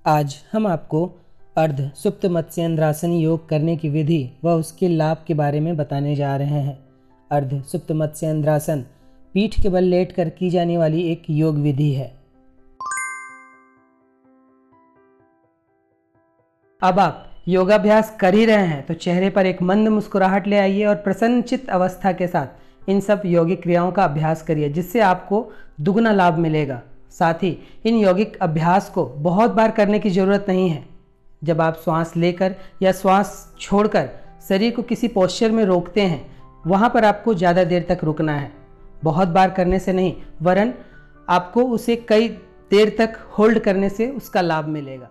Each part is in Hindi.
आज हम आपको अर्ध सुप्त मत्स्येंद्रासन योग करने की विधि व उसके लाभ के बारे में बताने जा रहे हैं। अर्ध सुप्त मत्स्येंद्रासन पीठ के बल लेटकर की जाने वाली एक योग विधि है। अब आप योगाभ्यास कर ही रहे हैं तो चेहरे पर एक मंद मुस्कुराहट ले आइए और प्रसन्नचित्त अवस्था के साथ इन सब योगिक क्रियाओं का अभ्यास करिए, जिससे आपको दुगना लाभ मिलेगा। साथ ही इन यौगिक अभ्यास को बहुत बार करने की ज़रूरत नहीं है। जब आप श्वास लेकर या श्वास छोड़कर शरीर को किसी पोस्चर में रोकते हैं, वहाँ पर आपको ज़्यादा देर तक रुकना है। बहुत बार करने से नहीं, वरन आपको उसे कई देर तक होल्ड करने से उसका लाभ मिलेगा।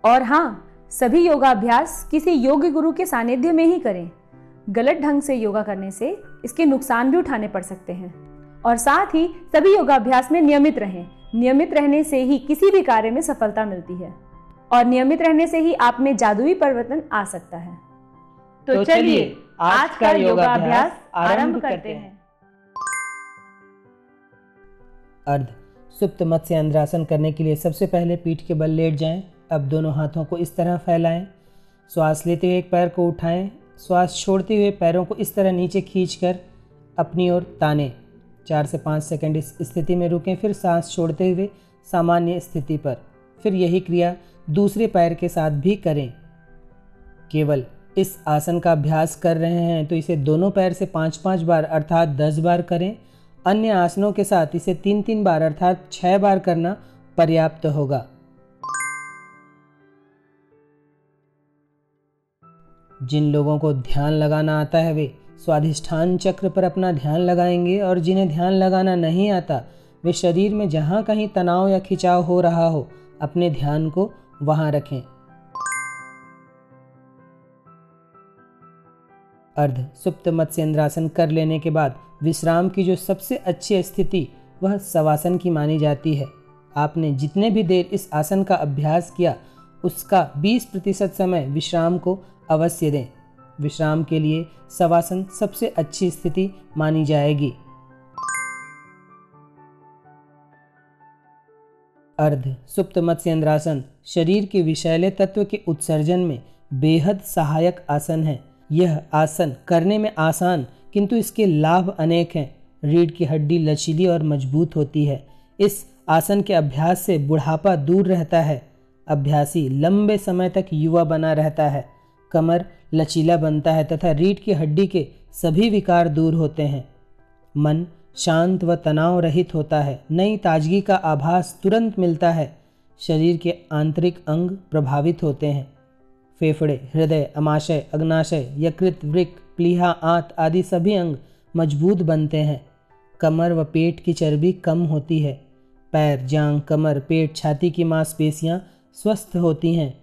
और हाँ, सभी योगाभ्यास किसी योग्य गुरु के सानिध्य में ही करें। गलत ढंग से योगा करने से इसके नुकसान भी उठाने पड़ सकते हैं। और साथ ही सभी योगाभ्यास में नियमित रहें। नियमित रहने से ही किसी भी कार्य में सफलता मिलती है और नियमित रहने से ही आप में जादुई परिवर्तन आ सकता है। तो चलिए आज का योगाभ्यास आरंभ करते हैं। अर्ध सुप्त मत्स्येंद्रासन करने के लिए सबसे पहले पीठ के बल लेट जाएं। अब दोनों हाथों को इस तरह फैलाएं। श्वास लेते हुए एक पैर को उठाएं। श्वास छोड़ते हुए पैरों को इस तरह नीचे खींचकर अपनी ओर तानें। 4 से 5 सेकंड इस स्थिति में रुकें, फिर सांस छोड़ते हुए सामान्य स्थिति पर। फिर यही क्रिया दूसरे पैर के साथ भी करें। केवल इस आसन का अभ्यास कर रहे हैं तो इसे दोनों पैर से 5-5 बार अर्थात 10 बार करें। अन्य आसनों के साथ इसे 3-3 बार अर्थात 6 बार करना पर्याप्त होगा। जिन लोगों को ध्यान लगाना आता है वे स्वाधिष्ठान चक्र पर अपना ध्यान लगाएंगे, और जिन्हें ध्यान लगाना नहीं आता वे शरीर में जहाँ कहीं तनाव या खिंचाव हो रहा हो अपने ध्यान को वहाँ रखें। अर्ध सुप्त मत्स्येंद्रासन कर लेने के बाद विश्राम की जो सबसे अच्छी स्थिति वह शवासन की मानी जाती है। आपने जितने भी देर इस आसन का अभ्यास किया उसका 20% समय विश्राम को अवश्य दें। विश्राम के लिए शवासन सबसे अच्छी स्थिति मानी जाएगी। अर्ध सुप्त मत्स्येंद्रासन शरीर के विषैले तत्व के उत्सर्जन में बेहद सहायक आसन है। यह आसन करने में आसान किंतु इसके लाभ अनेक हैं। रीढ़ की हड्डी लचीली और मजबूत होती है। इस आसन के अभ्यास से बुढ़ापा दूर रहता है। अभ्यासी लंबे समय तक युवा बना रहता है। कमर लचीला बनता है तथा रीढ़ की हड्डी के सभी विकार दूर होते हैं। मन शांत व तनाव रहित होता है। नई ताजगी का आभास तुरंत मिलता है। शरीर के आंतरिक अंग प्रभावित होते हैं। फेफड़े, हृदय, अमाशय, अग्नाशय, यकृत, वृक्क, प्लीहा, आंत आदि सभी अंग मजबूत बनते हैं। कमर व पेट की चर्बी कम होती है। पैर, जांघ, कमर, पेट, छाती की मांसपेशियां स्वस्थ होती हैं।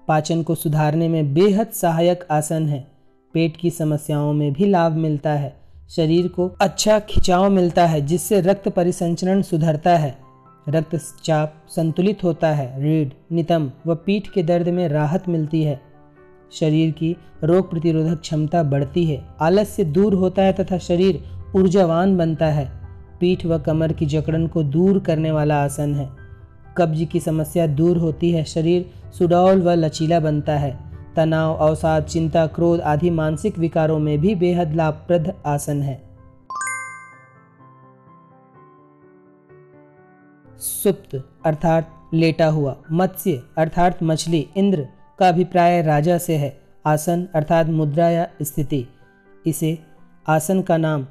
पाचन को सुधारने में बेहद सहायक आसन है। पेट की समस्याओं में भी लाभ मिलता है। शरीर को अच्छा खिंचाव मिलता है जिससे रक्त परिसंचरण सुधरता है। रक्तचाप संतुलित होता है। रीढ़, नितंब व पीठ के दर्द में राहत मिलती है। शरीर की रोग प्रतिरोधक क्षमता बढ़ती है। आलस्य दूर होता है तथा शरीर ऊर्जावान बनता है। पीठ व कमर की जकड़न को दूर करने वाला आसन है। कब्ज की समस्या दूर होती है। शरीर सुडौल व लचीला बनता है। तनाव, अवसाद, चिंता, क्रोध आदि मानसिक विकारों में भी बेहद लाभप्रद आसन है। सुप्त अर्थात लेटा हुआ, मत्स्य अर्थात मछली, इंद्र का अभिप्राय राजा से है। आसन अर्थात मुद्रा या स्थिति। इसे आसन का नाम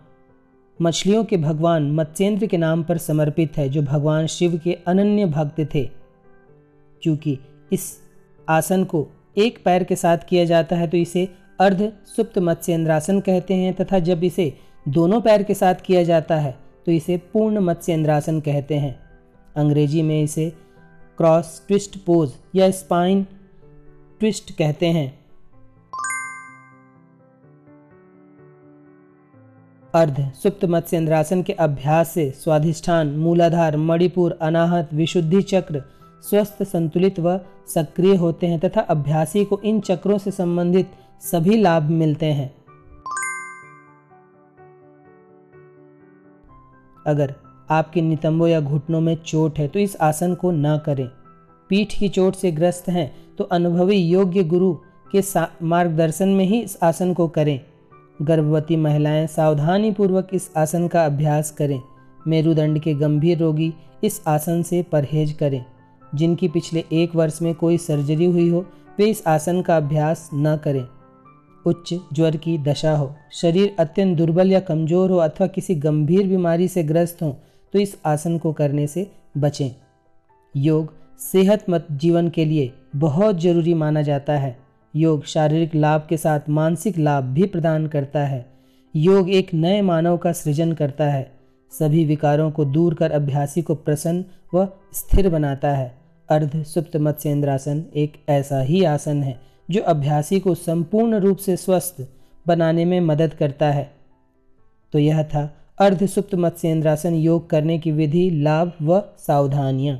मछलियों के भगवान मत्स्येंद्र के नाम पर समर्पित है, जो भगवान शिव के अनन्य भक्त थे। क्योंकि इस आसन को एक पैर के साथ किया जाता है तो इसे अर्ध सुप्त मत्स्येंद्रासन कहते हैं, तथा जब इसे दोनों पैर के साथ किया जाता है तो इसे पूर्ण मत्स्येंद्रासन कहते हैं। अंग्रेजी में इसे क्रॉस ट्विस्ट पोज या स्पाइन ट्विस्ट कहते हैं। अर्ध सुप्त मत्स्येंद्रासन के अभ्यास से स्वाधिष्ठान, मूलाधार, मणिपुर, अनाहत, विशुद्धि चक्र स्वस्थ, संतुलित व सक्रिय होते हैं तथा अभ्यासी को इन चक्रों से संबंधित सभी लाभ मिलते हैं। अगर आपके नितंबों या घुटनों में चोट है तो इस आसन को न करें। पीठ की चोट से ग्रस्त हैं तो अनुभवी योग्य गुरु के मार्गदर्शन में ही इस आसन को करें। गर्भवती महिलाएं सावधानी पूर्वक इस आसन का अभ्यास करें। मेरुदंड के गंभीर रोगी इस आसन से परहेज करें। जिनकी पिछले 1 वर्ष में कोई सर्जरी हुई हो वे इस आसन का अभ्यास न करें। उच्च ज्वर की दशा हो, शरीर अत्यंत दुर्बल या कमजोर हो अथवा किसी गंभीर बीमारी से ग्रस्त हो तो इस आसन को करने से बचें। योग सेहतमंद जीवन के लिए बहुत जरूरी माना जाता है। योग शारीरिक लाभ के साथ मानसिक लाभ भी प्रदान करता है। योग एक नए मानव का सृजन करता है। सभी विकारों को दूर कर अभ्यासी को प्रसन्न व स्थिर बनाता है। अर्ध सुप्त मत्स्येंद्रासन एक ऐसा ही आसन है जो अभ्यासी को संपूर्ण रूप से स्वस्थ बनाने में मदद करता है। तो यह था अर्ध सुप्त मत्स्येंद्रासन योग करने की विधि, लाभ व सावधानियाँ।